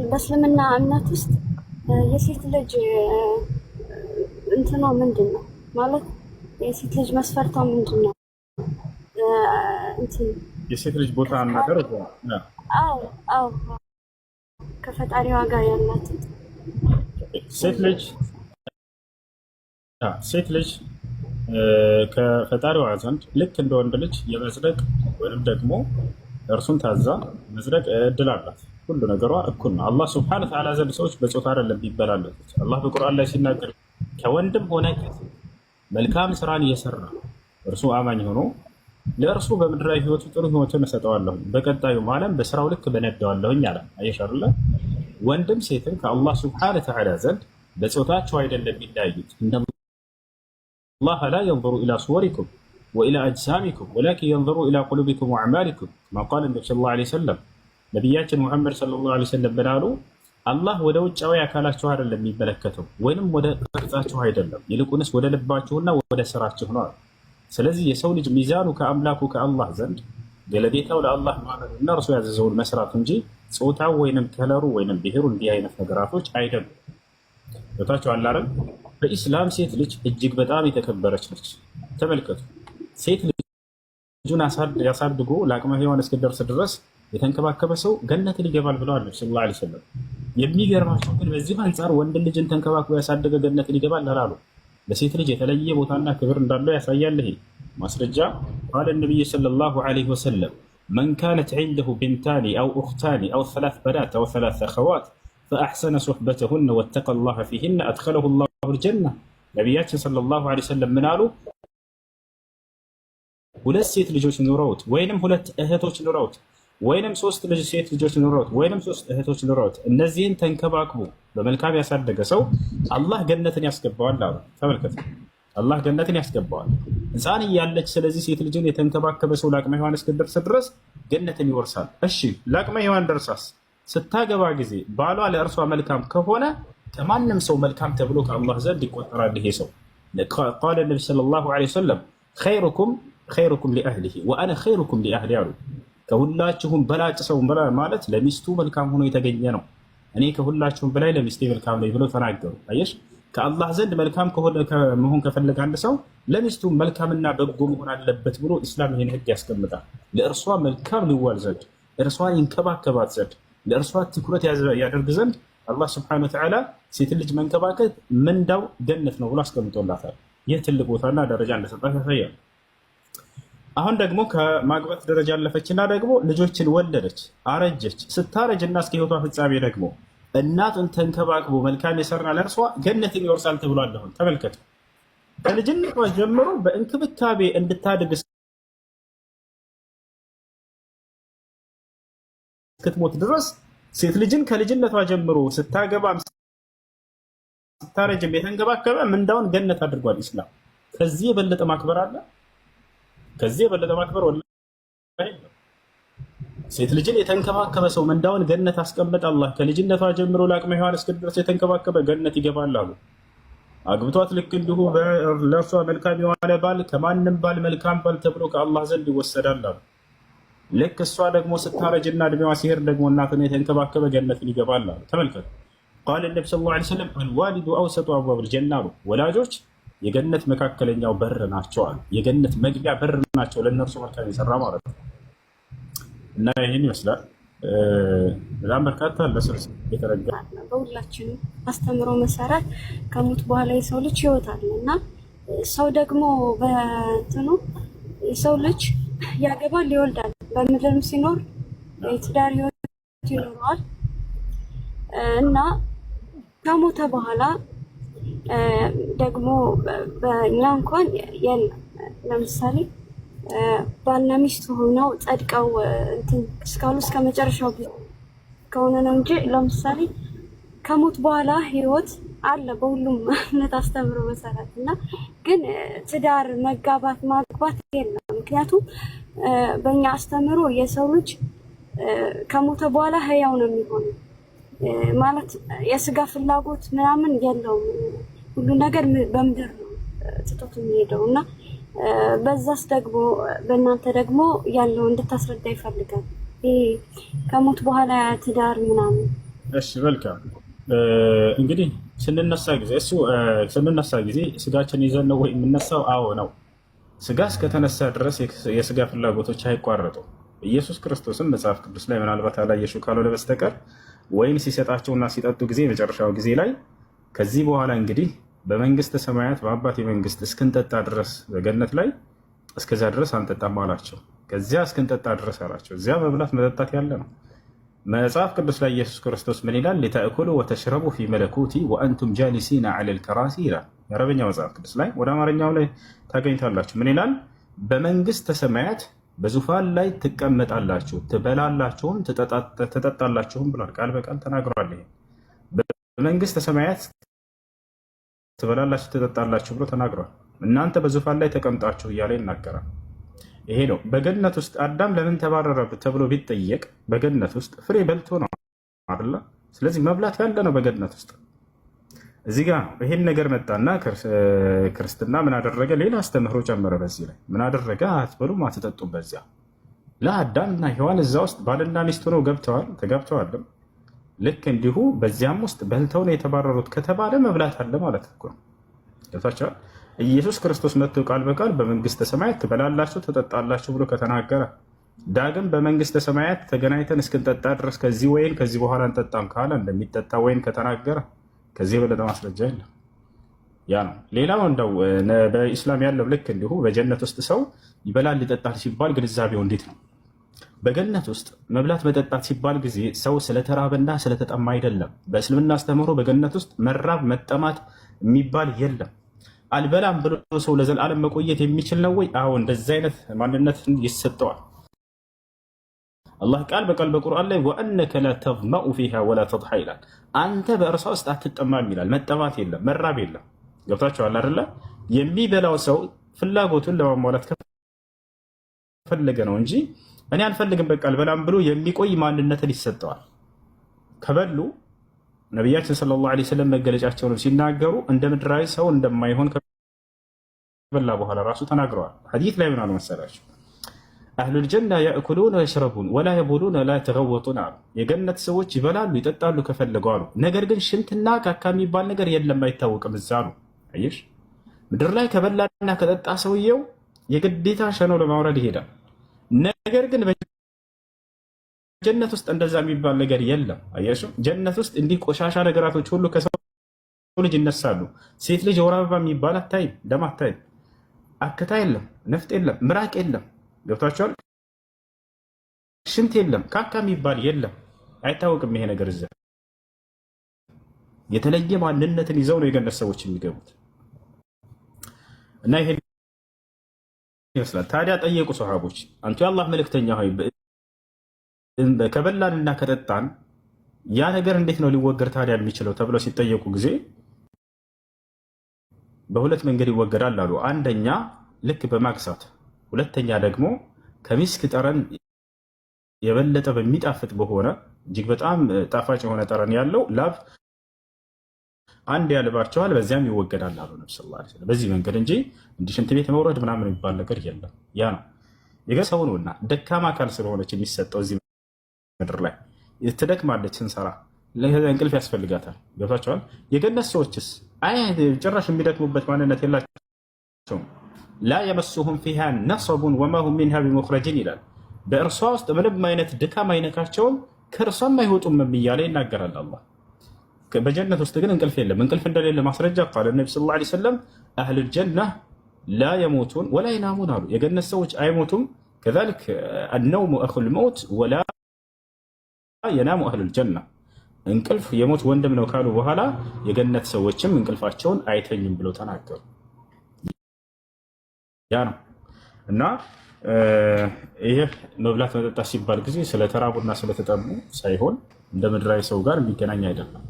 በእስልምና እምነት ውስጥ የሴት ልጅ እንትኗ ምንድን ነው ማለት የሴት ልጅ መስፈርቷ ምንድን ነው? እንትን የሴት ልጅ ቦታ እና ደረጃ አዎ ከፈጣሪዋ ጋር ያላት ሴት ልጅ ከፈጣሪዋ ዘንድ ልክ እንደ ወንድ ልጅ የመጽደቅ ወይም ደግሞ እርሱን ታዛ መጽደቅ እድል አላት። ሁሉ ነገሯ እኩል ነው። አላህ ሱብሓነሁ ወተዓላ ዘንድ ሰዎች በጾታ አይደለም ቢበላለጡት። አላህ በቁርአን ላይ ሲናገር ከወንድም ሆነ መልካም ስራን እየሰራ እርሱ አማኝ ሆኖ ለእርሱ በምድራዊ ህይወቱ ጥሩ ህይወትን እሰጠዋለሁ፣ በቀጣዩም ዓለም በስራው ልክ በነዳዋለሁኝ አለ። አየሽ አይደለ? ወንድም ሴትም ከአላህ ሱብሓነሁ ወተዓላ ዘንድ በጾታቸው አይደለም የሚለያዩት። ኢነላህ ላ የንዙሩ ኢላ ሱወሪኩም ወኢላ አጅሳሚኩም ወላኪን የንዙሩ ኢላ ቁሉቢኩም ወአዕማሊኩም ከማ ቃለ ነቢዩ ሰለላሁ ዐለይሂ ወሰለም። ነቢያችን ሙሐመድ ሰለላሁ ዐለይሂ ወሰለም ብላሉ፣ አላህ ወደ ውጫዊ አካላችሁ አይደለም የሚመለከተው ወይንም ወደ ቅርጻችሁ አይደለም፣ ይልቁንስ ወደ ልባችሁና ወደ ስራችሁ ነው። ስለዚህ የሰው ልጅ ሚዛኑ ከአምላኩ ከአላህ ዘንድ ገለቤታው ለአላህ ማመኑና እርሱ ያዘዘውን መስራት እንጂ ጾታው ወይንም ከለሩ ወይንም ብሔሩ እንዲህ አይነት ነገራቶች አይደሉም። ቦታቸው አላረም። በኢስላም ሴት ልጅ እጅግ በጣም የተከበረች ነች። ተመልከቱ፣ ሴት ልጁን ያሳድጎ ለአቅመ ሔዋን እስክደርስ ድረስ የተንከባከበ ሰው ገነትን ይገባል ብለዋል ነብዩ ሰለላሁ ዐለይሂ ወሰለም። የሚገርማቸው ግን በዚህ አንጻር ወንድ ልጅን ተንከባክቦ ያሳደገ ገነትን ይገባል አላሉ። ለሴት ልጅ የተለየ ቦታና ክብር እንዳለው ያሳያል። ይሄ ማስረጃ ቃለ ነብዩ ሰለላሁ ዐለይሂ ወሰለም መን ካነት ዐንደሁ ቢንታኒ አው ኡኽታኒ አው ሰላስ በናት አው ሰላስ አኸዋት ፈአሕሰነ ሱሕበተሁነ ወተቀ ላህ ፊሂነ አድኸለሁ ላሁ ልጀና። ነቢያችን ሰለላሁ ዐለይሂ ወሰለም ምን አሉ? ሁለት ሴት ልጆች ኑረውት ወይንም ሁለት እህቶች ኑረውት ወይንም ሶስት ሴት ልጆች ኑረውት ወይንም ሶስት እህቶች ኑረውት እነዚህን ተንከባክቦ በመልካም ያሳደገ ሰው አላህ ገነትን ያስገባዋል አሉ። ተመልከቱ፣ አላህ ገነትን ያስገባዋል ሕፃን እያለች። ስለዚህ ሴት ልጅን የተንከባከበ ሰው ለአቅመ ሔዋን እስክትደርስ ድረስ ገነትን ይወርሳል። እሺ ለአቅመ ሔዋን ደርሳስ ስታገባ ጊዜ ባሏ ለእርሷ መልካም ከሆነ ከማንም ሰው መልካም ተብሎ ከአላህ ዘንድ ይቆጠራል። ይሄ ሰው ቃለ ነቢ ሰለላሁ ዐለይሂ ወሰለም ኸይሩኩም ሊአህሊሂ ወአነ ኸይሩኩም ሊአህሊ አሉ። ከሁላችሁም በላጭ ሰው ማለት ለሚስቱ መልካም ሆኖ የተገኘ ነው። እኔ ከሁላችሁም በላይ ለሚስቴ መልካም ነኝ ብለው ተናገሩ። አየሽ፣ ከአላህ ዘንድ መልካም መሆን ከፈለገ አንድ ሰው ለሚስቱ መልካምና በጎ መሆን አለበት ብሎ ኢስላም ይህን ህግ ያስቀምጣል። ለእርሷ መልካም ሊዋል ዘንድ፣ እርሷን ይንከባከባት ዘንድ፣ ለእርሷ ትኩረት ያደርግ ዘንድ አላህ ስብሐነሁ ወተዓላ ሴት ልጅ መንከባከብ ምንዳው ገነት ነው ብሎ አስቀምጦላታል። ይህ ትልቅ ቦታና ደረጃ እንደሰጣት ያሳያል። አሁን ደግሞ ከማግባት ደረጃ አለፈችና ደግሞ ልጆችን ወለደች፣ አረጀች። ስታረጅ እና እስከ ህይወቷ ፍጻሜ ደግሞ እናቱን ተንከባክቦ መልካም የሰራ ለእርሷ ገነትን ይወርሳል ተብሏል። አሁን ተመልከቱ፣ ከልጅነቷ ጀምሮ በእንክብካቤ እንድታድግ እስክትሞት ድረስ ሴት ልጅን ከልጅነቷ ጀምሮ ስታገባም ስታረጅም የተንከባከበ ምንዳውን ገነት አድርጓል ኢስላም። ከዚህ የበለጠ ማክበር አለ? ከዚህ የበለጠ ማክበር ወላሂ ሴት ልጅን የተንከባከበ ሰው ምንዳውን ገነት አስቀመጠ። አላህ ከልጅነቷ ጀምሮ ለአቅመ ሔዋን እስክትደርስ የተንከባከበ ገነት ይገባል አሉ። አግብቷት ልክ እንዲሁ ለእርሷ መልካም የሆነ ባል ከማንም ባል መልካም ባል ተብሎ ከአላህ ዘንድ ይወሰዳል አሉ። ልክ እሷ ደግሞ ስታረጅና እድሜዋ ሲሄድ ደግሞ እናትን የተንከባከበ ገነትን ይገባል አሉ። ተመልከቱ፣ ቃለ ነቢ ሰለላሁ ዐለይሂ ወሰለም አልዋሊዱ አውሰጡ አብዋብል ጀና አሉ። ወላጆች የገነት መካከለኛው በር ናቸው አሉ። የገነት መግቢያ በር ናቸው ለእነርሱ መልካም የሰራ ማለት ነው። እና ይህን ይመስላል። በጣም በርካታ ለስርስ የተረጋ በሁላችንም አስተምሮ መሰረት ከሞት በኋላ የሰው ልጅ ህይወት አለ እና ሰው ደግሞ በእንትኑ የሰው ልጅ ያገባል፣ ይወልዳል። በምድርም ሲኖር የትዳር ህይወት ይኖረዋል እና ከሞተ በኋላ ደግሞ በእኛ እንኳን የለም። ለምሳሌ ባልና ሚስት ሆነው ጸድቀው እንትን እስካሉ እስከ መጨረሻው ከሆነ ነው እንጂ ለምሳሌ ከሞት በኋላ ህይወት አለ በሁሉም እምነት አስተምሮ መሰረት እና ግን ትዳር መጋባት ማግባት የለም። ምክንያቱም በእኛ አስተምሮ የሰው ልጅ ከሞተ በኋላ ህያው ነው የሚሆነው ማለት የስጋ ፍላጎት ምናምን የለውም። ሁሉ ነገር በምድር ነው ትቶት የሚሄደው እና በዛስ ደግሞ በእናንተ ደግሞ ያለው እንድታስረዳ ይፈልጋል። ከሞት በኋላ ትዳር ምናምን እሺ መልካም እንግዲህ ስንነሳ ጊዜ ስጋችን ይዘን ነው ወይ የምነሳው? አዎ ነው። ስጋ እስከተነሳ ድረስ የስጋ ፍላጎቶች አይቋረጡም። ኢየሱስ ክርስቶስም መጽሐፍ ቅዱስ ላይ ምናልባት አላየሽው ካልሆነ በስተቀር ወይን ሲሰጣቸውና ሲጠጡ ጊዜ መጨረሻው ጊዜ ላይ ከዚህ በኋላ እንግዲህ በመንግስተ ሰማያት በአባቴ መንግስት እስክንጠጣ ድረስ በገነት ላይ እስከዚያ ድረስ አንጠጣም አላቸው። ከዚያ እስክንጠጣ ድረስ አላቸው። እዚያ መብላት መጠጣት ያለ ነው። መጽሐፍ ቅዱስ ላይ ኢየሱስ ክርስቶስ ምን ይላል? ሊተእኩሉ ወተሽረቡ ፊ መለኩቲ ወአንቱም ጃሊሲና ዐለል ከራሲ ይላል። የአረበኛ መጽሐፍ ቅዱስ ላይ ወደ አማርኛው ላይ ታገኝታላችሁ። ምን ይላል? በመንግስተ ሰማያት በዙፋን ላይ ትቀመጣላችሁ፣ ትበላላችሁም ትጠጣላችሁም ብሏል። ቃል በቃል ተናግሯል። ይሄ በመንግስተ ሰማያት ትበላላችሁ ትጠጣላችሁ ብሎ ተናግሯል። እናንተ በዙፋን ላይ ተቀምጣችሁ እያለ ይናገራል። ይሄ ነው። በገነት ውስጥ አዳም ለምን ተባረረ ተብሎ ቢጠየቅ በገነት ውስጥ ፍሬ በልቶ ነው አይደለ? ስለዚህ መብላት ያለ ነው በገነት ውስጥ። እዚህ ጋር ይሄን ነገር መጣና ክርስትና ምን አደረገ? ሌላ አስተምህሮ ጨመረ። በዚህ ላይ ምን አደረገ? አትበሉም አትጠጡም። በዚያ ለአዳምና ሔዋን እዛ ውስጥ ባልና ሚስት ሆነው ተጋብተዋልም። ልክ እንዲሁ በዚያም ውስጥ በልተው ነው የተባረሩት ከተባለ መብላት አለ ማለት እኮ ነው። ገብታችኋል? ኢየሱስ ክርስቶስ መጥቶ ቃል በቃል በመንግስተ ሰማያት ትበላላችሁ ትጠጣላችሁ ብሎ ከተናገረ ዳግም በመንግስተ ሰማያት ተገናኝተን እስክንጠጣ ድረስ ከዚህ ወይን ከዚህ በኋላ እንጠጣም ካለ እንደሚጠጣ ወይን ከተናገረ ከዚህ የበለጠ ማስረጃ የለም። ያ ነው። ሌላው እንደው በኢስላም ያለው ልክ እንዲሁ በጀነት ውስጥ ሰው ይበላል ይጠጣል ሲባል ግንዛቤው እንዴት ነው? በገነት ውስጥ መብላት መጠጣት ሲባል ጊዜ ሰው ስለተራበና ስለተጠማ አይደለም። በእስልምና አስተምህሮ በገነት ውስጥ መራብ መጠማት የሚባል የለም። አልበላም ብሎ ሰው ለዘላለም መቆየት የሚችል ነው ወይ? አዎ፣ እንደዚህ አይነት ማንነት ይሰጠዋል። አላህ ቃል በቃል በቁርአን ላይ ወአነከ ላ ተዝመኡ ፊሃ ወላ ተድሓ ይላል። አንተ በእርሷ ውስጥ አትጠማም ይላል። መጠማት የለም፣ መራብ የለም። ገብታችኋል አይደለ? የሚበላው ሰው ፍላጎቱን ለማሟላት ከፈለገ ነው እንጂ እኔ አልፈልግም በቃ አልበላም ብሎ የሚቆይ ማንነትን ይሰጠዋል። ከበሉ ነቢያችን ሰለላሁ ዐለይሂ ወሰለም መገለጫቸውን ሲናገሩ እንደ ምድራዊ ሰው እንደማይሆን ከበላ በኋላ ራሱ ተናግረዋል። ሐዲስ ላይ ምን አሉ መሰላችሁ? አህሉል ጀና ያእኩሉነ ወየሽረቡን ወላ የቡሉነ ላ የተገወጡን አሉ። የገነት ሰዎች ይበላሉ ይጠጣሉ ከፈለጉ አሉ። ነገር ግን ሽንትና ካካ የሚባል ነገር የለም አይታወቅም እዛ ነው። አየሽ፣ ምድር ላይ ከበላና ከጠጣ ሰውየው የግዴታ ሸነው ለማውረድ ይሄዳል። ነገር ግን ጀነት ውስጥ እንደዛ የሚባል ነገር የለም። አያችሁ፣ ጀነት ውስጥ እንዲህ ቆሻሻ ነገራቶች ሁሉ ከሰው ልጅ ይነሳሉ። ሴት ልጅ ወር አበባ የሚባል አታይም፣ ደም አታይም፣ አክታ የለም፣ ነፍጥ የለም፣ ምራቅ የለም። ገብቷቸዋል። ሽንት የለም፣ ካካ የሚባል የለም፣ አይታወቅም ይሄ ነገር። እዛ የተለየ ማንነትን ይዘው ነው የገነት ሰዎች የሚገቡት እና ይሄ ይመስላል። ታዲያ ጠየቁ ሰሃቦች፣ አንቱ የአላህ መልእክተኛ ሆይ ከበላንና ከጠጣን ያ ነገር እንዴት ነው ሊወገድ ታዲያ የሚችለው ተብለው ሲጠየቁ ጊዜ በሁለት መንገድ ይወገዳል አሉ። አንደኛ ልክ በማግሳት፣ ሁለተኛ ደግሞ ከሚስክ ጠረን የበለጠ በሚጣፍጥ በሆነ እጅግ በጣም ጣፋጭ የሆነ ጠረን ያለው ላብ አንድ ያልባቸዋል፣ በዚያም ይወገዳል አሉ ነብዩ ሰለላሁ ዐለይሂ ወሰለም። በዚህ መንገድ እንጂ እንዲህ ሽንት ቤት መውረድ ምናምን የሚባል ነገር የለም። ያ ነው የገሰው ነውና ደካማ አካል ስለሆነች የሚሰጠው እዚህ ምድር ላይ ትደክማለች። ስንሰራ እንቅልፍ ያስፈልጋታል። ገብቷቸዋል። የገነት ሰዎችስ አይ ጭራሽ የሚደክሙበት ማንነት የላቸውም። ላ የመሱሁም ፊሃ ነሰቡን ወማ ሁም ሚንሃ ቢሙኽረጂን ይላል። በእርሷ ውስጥ ምንም አይነት ድካም አይነካቸውም፣ ከእርሷም አይወጡም እያለ ይናገራል አላህ። በጀነት ውስጥ ግን እንቅልፍ የለም። እንቅልፍ እንደሌለ ማስረጃ ቃል ነቢ ሰለላሁ ዐለይሂ ወሰለም አህሉል ጀና ላ የሙቱን ወላ ይናሙን አሉ። የገነት ሰዎች አይሞቱም። ከዛሊክ አነውሙ አኹል መውት ወላ የናሙ አህሉል ጀና፣ እንቅልፍ የሞት ወንድም ነው ካሉ በኋላ የገነት ሰዎችም እንቅልፋቸውን አይተኙም ብለው ተናገሩ። ያ ነው እና ይሄ መብላት መጠጣት ሲባል ጊዜ ስለተራቡና ስለተጠሙ ሳይሆን እንደ ምድራዊ ሰው ጋር የሚገናኝ አይደለም።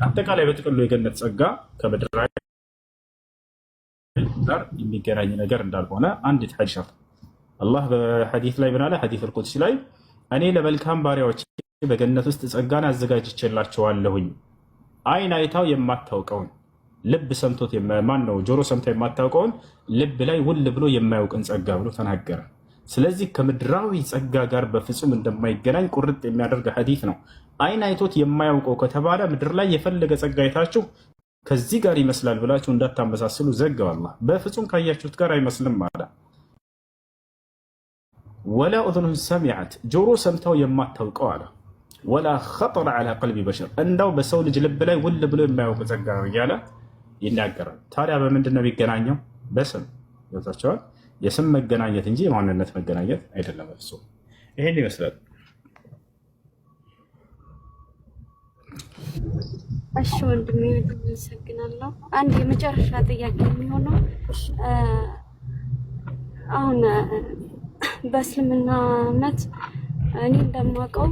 አጠቃላይ በጥቅሉ የገነት ጸጋ ከምድራዊ ጋር የሚገናኝ ነገር እንዳልሆነ አንዲት ሐዲስ አላህ በሐዲስ ላይ ምን አለ? ሐዲስ አልቁድሲ ላይ እኔ ለመልካም ባሪያዎች በገነት ውስጥ ጸጋን አዘጋጅቼላቸዋለሁኝ፣ አይን አይታው የማታውቀውን ልብ ሰምቶት ማን ነው ጆሮ ሰምቶ የማታውቀውን ልብ ላይ ውል ብሎ የማያውቅን ጸጋ ብሎ ተናገረ። ስለዚህ ከምድራዊ ጸጋ ጋር በፍጹም እንደማይገናኝ ቁርጥ የሚያደርግ ሐዲስ ነው። አይን አይቶት የማያውቀው ከተባለ ምድር ላይ የፈለገ ጸጋ አይታችሁ ከዚህ ጋር ይመስላል ብላችሁ እንዳታመሳስሉ ዘገበ አላህ። በፍጹም ካያችሁት ጋር አይመስልም አለ። ወላ ኡዝኑን ሰሚዐት ጆሮ ሰምተው የማታውቀው አለ። ወላ ኸጠረ ዐላ ቀልቢ በሸር እንዳው በሰው ልጅ ልብ ላይ ውል ብሎ የማያውቅ ጸጋ ነው እያለ ይናገራል። ታዲያ በምንድን ነው የሚገናኘው? በስም ገብታችኋል። የስም መገናኘት እንጂ የማንነት መገናኘት አይደለም። እሱ ይሄን ይመስላል። እሺ ወንድሜ አመሰግናለሁ። አንድ የመጨረሻ ጥያቄ የሚሆነው አሁን በእስልምና እምነት እኔ እንደማውቀው